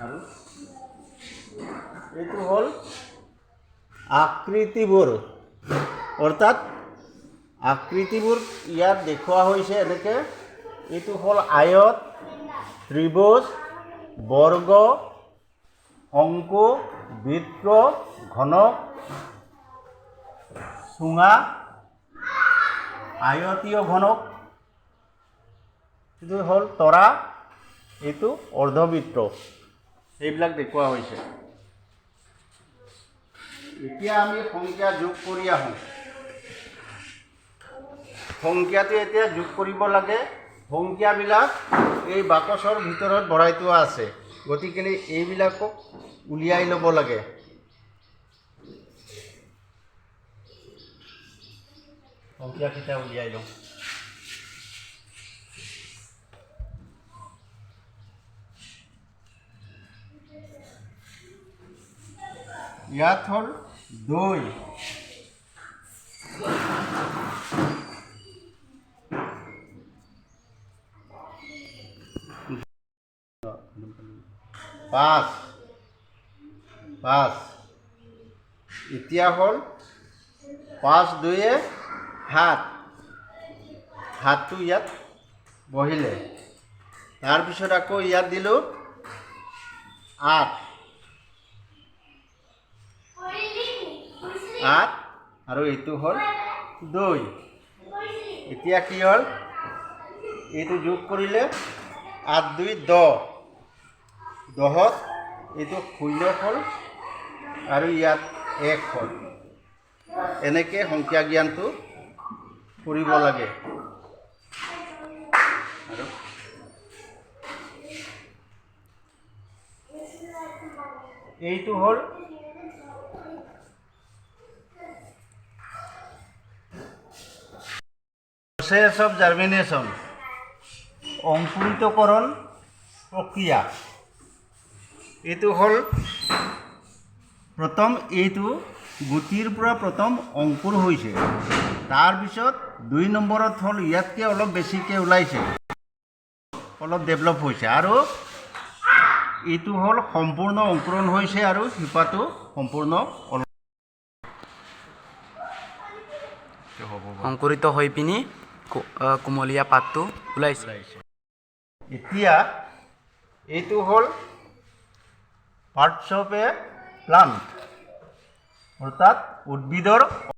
আৰু এইটো হ'ল আকৃতিবোৰ, অৰ্থাৎ আকৃতিবোৰ ইয়াত দেখুওৱা হৈছে এনেকৈ। এইটো হ'ল আয়ত, ত্ৰিভুজ, বৰ্গ, শংকু, বৃত্ত, ঘনক, চুঙা, আয়তীয় ঘনক, এইটো হ'ল তৰা, এইটো অৰ্ধবৃত্ত, এইবিলাক দেখুওৱা হৈছে। এতিয়া আমি সংখ্যা যোগ কৰি আহোঁ। সংখ্যাটো এতিয়া যোগ কৰিব লাগে। সংখ্যাবিলাক এই বাকচৰ ভিতৰত ভৰাই থোৱা আছে, গতিকে এইবিলাকক উলিয়াই ল'ব লাগে। সংখ্যাকেইটা উলিয়াই লওঁ। ইয়াত হ'ল 2, পাঁচ। এতিয়া হ'ল 5 2 7, হাতটো ইয়াত বহিলে। তাৰপিছত আকৌ ইয়াত দিলোঁ 8 আৰু এইটো হ'ল 2। এতিয়া কি হ'ল, এইটো যোগ কৰিলে 8 2 10, 10ত এইটো 0 হ'ল আৰু ইয়াত 1 হ'ল। এনেকৈ সংখ্যা জ্ঞানটো কৰিব লাগে। আৰু এইটো হ'ল প্ৰচেছ অফ জাৰ্মিনেশ্যন, অংকুৰিতকৰণ প্ৰক্ৰিয়া। এইটো হ'ল প্ৰথম, এইটো গুটিৰ পৰা প্ৰথম অংকুৰ হৈছে, তাৰপিছত 2 নম্বৰত হ'ল ইয়াতকৈ অলপ বেছিকৈ ওলাইছে, অলপ ডেভেলপ হৈছে, আৰু এইটো হ'ল সম্পূৰ্ণ অংকুৰণ হৈছে আৰু শিপাটো সম্পূৰ্ণ অংকুৰিত হৈ পিনি কুমলীয়া পাতটো ওলাইছে। এতিয়া এইটো হ'ল পাৰ্টছ অফ এ প্লান্ট, অৰ্থাৎ উদ্ভিদৰ